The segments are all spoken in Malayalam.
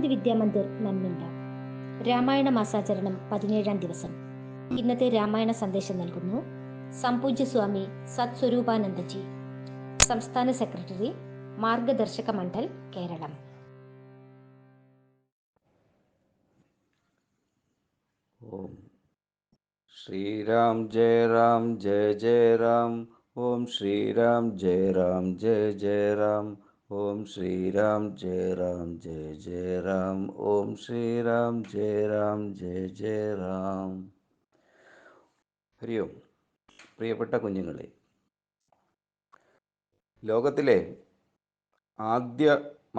പ്രകൃതി വിദ്യാമന്ദിർ നന്മിണ്ട. രാമായണ മാസാചരണം 17-ാം ദിവസം. ഇന്നത്തെ രാമായണ സന്ദേശം നൽകുന്നു സംപൂജ്യ സ്വാമി സത്സ്വരൂപാനന്ദജി, സംസ്ഥാന സെക്രട്ടറി, മാർഗദർശക മണ്ഡൽ, കേരളം. ഓം ശ്രീരാം ജയ രാം ജയ ജയ രാം. ഓം ശ്രീരാം ജയ രാം ജയ ജയ രാം. ഓം ശ്രീരാം ജയ രാം ജയ ജയ രാം. ഓം ശ്രീരാം ജയ രാം ജയ ജയ രാം. ഹരി ഓം. പ്രിയപ്പെട്ട കുഞ്ഞുങ്ങളെ, ലോകത്തിലെ ആദ്യ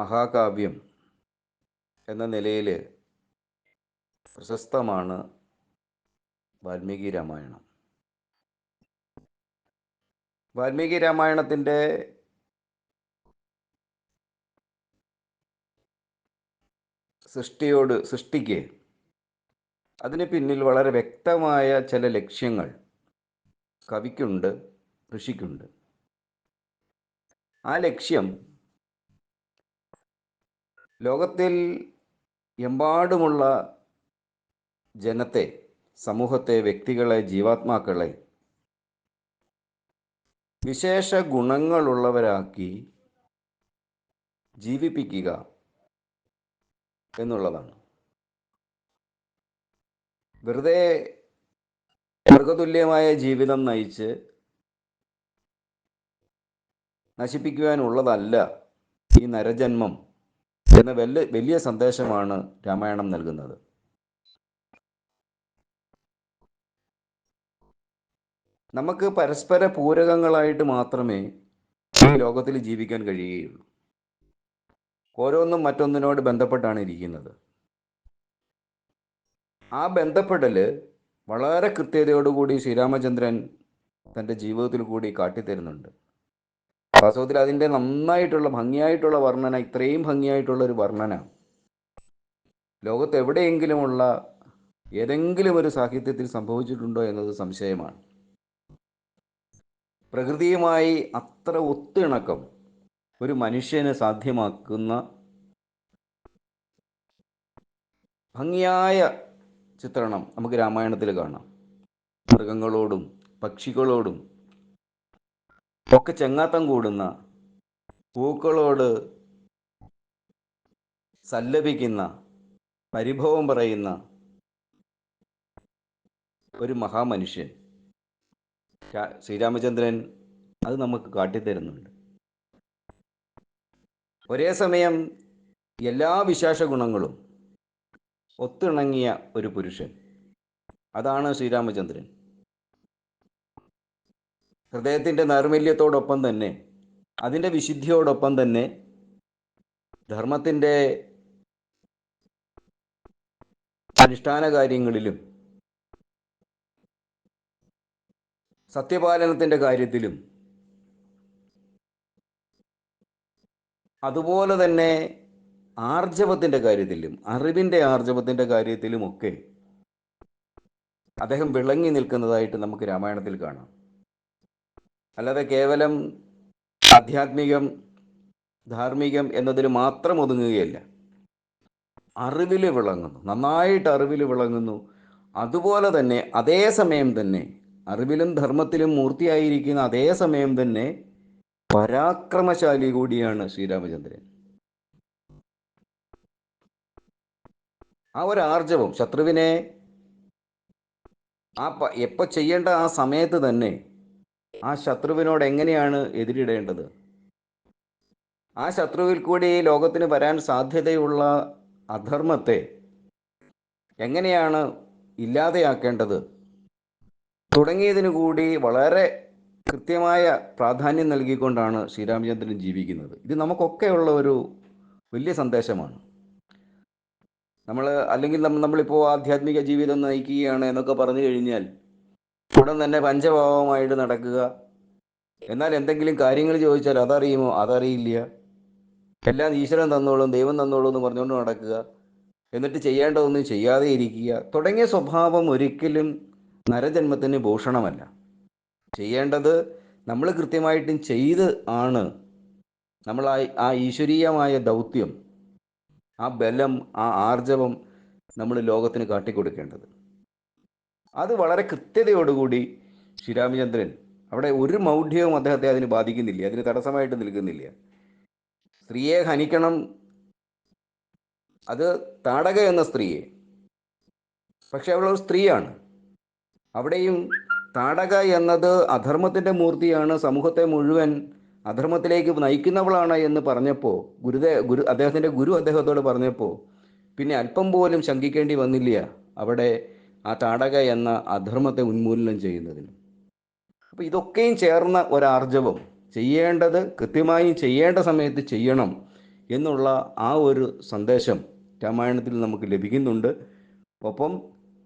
മഹാകാവ്യം എന്ന നിലയിൽ പ്രശസ്തമാണ് വാൽമീകി രാമായണം. വാൽമീകി രാമായണത്തിൻ്റെ സൃഷ്ടിക്ക് അതിന് പിന്നിൽ വളരെ വ്യക്തമായ ചില ലക്ഷ്യങ്ങൾ കവിക്കുണ്ട്, ഋഷിക്കുണ്ട്. ആ ലക്ഷ്യം ലോകത്തിൽ എമ്പാടുമുള്ള ജനത്തെ, സമൂഹത്തെ, വ്യക്തികളെ, ജീവാത്മാക്കളെ വിശേഷ ഗുണങ്ങളുള്ളവരാക്കി ജീവിപ്പിക്കുക എന്നുള്ളതാണ്. വെറുതെ മൃഗതുല്യമായ ജീവിതം നയിച്ച് നശിപ്പിക്കുവാനുള്ളതല്ല ഈ നരജന്മം എന്ന വലിയ സന്ദേശമാണ് രാമായണം നൽകുന്നത്. നമുക്ക് പരസ്പര പൂരകങ്ങളായിട്ട് മാത്രമേ ഈ ലോകത്തിൽ ജീവിക്കാൻ കഴിയുകയുള്ളൂ. ഓരോന്നും മറ്റൊന്നിനോട് ബന്ധപ്പെട്ടാണ് ഇരിക്കുന്നത്. ആ ബന്ധപ്പെടൽ വളരെ കൃത്യതയോടുകൂടി ശ്രീരാമചന്ദ്രൻ തൻ്റെ ജീവിതത്തിൽ കൂടി കാട്ടിത്തരുന്നുണ്ട്. വാസ്തവത്തിൽ അതിൻ്റെ നന്നായിട്ടുള്ള ഭംഗിയായിട്ടുള്ള വർണ്ണന, ഇത്രയും ഭംഗിയായിട്ടുള്ളൊരു വർണ്ണന ലോകത്ത് എവിടെയെങ്കിലുമുള്ള ഏതെങ്കിലും ഒരു സാഹിത്യത്തിൽ സംഭവിച്ചിട്ടുണ്ടോ എന്നത് സംശയമാണ്. പ്രകൃതിയുമായി അത്ര ഒത്തിണക്കം ഒരു മനുഷ്യന് സാധ്യമാക്കുന്ന ഭംഗിയായ ചിത്രണം നമുക്ക് രാമായണത്തിൽ കാണാം. മൃഗങ്ങളോടും പക്ഷികളോടും ഒക്കെ ചെങ്ങാത്തം കൂടുന്ന, പൂക്കളോട് സല്ലപിക്കുന്ന, പരിഭവം പറയുന്ന ഒരു മഹാമനുഷ്യൻ ശ്രീരാമചന്ദ്രൻ അത് നമുക്ക് കാട്ടിത്തരുന്നുണ്ട്. ഒരേ സമയം എല്ലാ വിശേഷ ഗുണങ്ങളും ഒത്തിണങ്ങിയ ഒരു പുരുഷൻ, അതാണ് ശ്രീരാമചന്ദ്രൻ. ഹൃദയത്തിൻ്റെ നൈർമല്യത്തോടൊപ്പം തന്നെ, അതിൻ്റെ വിശുദ്ധിയോടൊപ്പം തന്നെ ധർമ്മത്തിൻ്റെ അനുഷ്ഠാന കാര്യങ്ങളിലും സത്യപാലനത്തിൻ്റെ കാര്യത്തിലും അതുപോലെ തന്നെ ആർജവത്തിൻ്റെ കാര്യത്തിലും, അറിവിൻ്റെ ആർജവത്തിൻ്റെ കാര്യത്തിലുമൊക്കെ അദ്ദേഹം വിളങ്ങി നിൽക്കുന്നതായിട്ട് നമുക്ക് രാമായണത്തിൽ കാണാം. അല്ലാതെ കേവലം ആധ്യാത്മികം, ധാർമ്മികം എന്നതിൽ മാത്രം ഒതുങ്ങുകയല്ല. അറിവിൽ വിളങ്ങുന്നു, നന്നായിട്ട് അറിവിൽ വിളങ്ങുന്നു. അതുപോലെ തന്നെ അതേ സമയം തന്നെ അറിവിലും ധർമ്മത്തിലും മൂർത്തിയായിരിക്കുന്ന അതേ സമയം തന്നെ പരാക്രമശാലി കൂടിയാണ് ശ്രീരാമചന്ദ്രൻ. ആ ഒരു ആർജവം ശത്രുവിനെ എപ്പോൾ ചെയ്യേണ്ട ആ സമയത്ത് തന്നെ ആ ശത്രുവിനോട് എങ്ങനെയാണ് എതിരിടേണ്ടത്, ആ ശത്രുവിൽ കൂടി ലോകത്തിന് വരാൻ സാധ്യതയുള്ള അധർമ്മത്തെ എങ്ങനെയാണ് ഇല്ലാതെയാക്കേണ്ടത് തുടങ്ങിയതിനു കൂടി വളരെ കൃത്യമായ പ്രാധാന്യം നൽകിക്കൊണ്ടാണ് ശ്രീരാമചന്ദ്രൻ ജീവിക്കുന്നത്. ഇത് നമുക്കൊക്കെയുള്ള ഒരു വലിയ സന്ദേശമാണ്. നമ്മളിപ്പോൾ ആധ്യാത്മിക ജീവിതം നയിക്കുകയാണ് എന്നൊക്കെ പറഞ്ഞു കഴിഞ്ഞാൽ ഉടൻ തന്നെ പഞ്ചഭാവമായിട്ട് നടക്കുക, എന്നാൽ എന്തെങ്കിലും കാര്യങ്ങൾ ചോദിച്ചാൽ അതറിയുമോ, അതറിയില്ല, എല്ലാം ഈശ്വരൻ തന്നോളും, ദൈവം തന്നോളും എന്ന് പറഞ്ഞുകൊണ്ട് നടക്കുക, എന്നിട്ട് ചെയ്യേണ്ടതൊന്നും ചെയ്യാതെ ഇരിക്കുക തുടങ്ങിയ സ്വഭാവം ഒരിക്കലും നരജന്മത്തിന് ഭൂഷണമല്ല. ചെയ്യേണ്ടത് നമ്മൾ കൃത്യമായിട്ടും ചെയ്ത് ആണ് നമ്മൾ ആ ഈശ്വരീയമായ ദൗത്യം ആ ബലം, ആ ആർജവം നമ്മൾ ലോകത്തിന് കാട്ടിക്കൊടുക്കേണ്ടത്. അത് വളരെ കൃത്യതയോടുകൂടി ശ്രീരാമചന്ദ്രൻ, അവിടെ ഒരു മൗഢ്യവും അദ്ദേഹത്തെ അതിന് ബാധിക്കുന്നില്ല, അതിന് തടസ്സമായിട്ട് നിൽക്കുന്നില്ല. സ്ത്രീയെ ഹനിക്കണം, അത് താടക എന്ന സ്ത്രീയെ, പക്ഷെ അവളൊരു സ്ത്രീയാണ്. അവിടെയും താടക എന്നത് അധർമ്മത്തിൻ്റെ മൂർത്തിയാണ്, സമൂഹത്തെ മുഴുവൻ അധർമ്മത്തിലേക്ക് നയിക്കുന്നവളാണ് എന്ന് പറഞ്ഞപ്പോൾ, അദ്ദേഹത്തിൻ്റെ ഗുരു അദ്ദേഹത്തോട് പറഞ്ഞപ്പോൾ പിന്നെ അല്പം പോലും ശങ്കിക്കേണ്ടി വന്നില്ല അവിടെ ആ താടക എന്ന അധർമ്മത്തെ ഉന്മൂലനം ചെയ്യുന്നതിന്. അപ്പോൾ ഇതൊക്കെയും ചേർന്ന ഒരാർജവം, ചെയ്യേണ്ടത് കൃത്യമായി ചെയ്യേണ്ട സമയത്ത് ചെയ്യണം എന്നുള്ള ആ ഒരു സന്ദേശം രാമായണത്തിൽ നമുക്ക് ലഭിക്കുന്നുണ്ട്. ഒപ്പം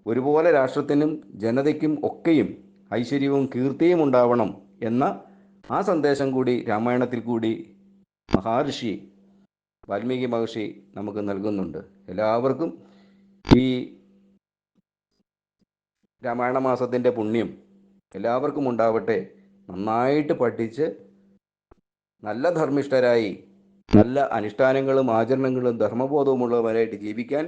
ഒരുപോലെ രാഷ്ട്രത്തിനും ജനതയ്ക്കും ഒക്കെയും ഐശ്വര്യവും കീർത്തിയും ഉണ്ടാവണം എന്ന ആ സന്ദേശം കൂടി രാമായണത്തിൽ കൂടി മഹർഷി വാൽമീകി മഹർഷി നമുക്ക് നൽകുന്നുണ്ട്. എല്ലാവർക്കും ഈ രാമായണ മാസത്തിൻ്റെ പുണ്യം എല്ലാവർക്കും ഉണ്ടാവട്ടെ. നന്നായിട്ട് പഠിച്ച് നല്ല ധർമ്മിഷ്ഠരായി, നല്ല അനുഷ്ഠാനങ്ങളും ആചരണങ്ങളും ധർമ്മബോധവുമുള്ളവരായിട്ട് ജീവിക്കാൻ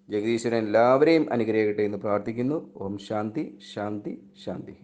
ജഗദീശ്വരൻ എല്ലാവരെയും അനുഗ്രഹിക്കട്ടെ എന്ന് പ്രാർത്ഥിക്കുന്നു. ഓം ശാന്തി ശാന്തി ശാന്തി.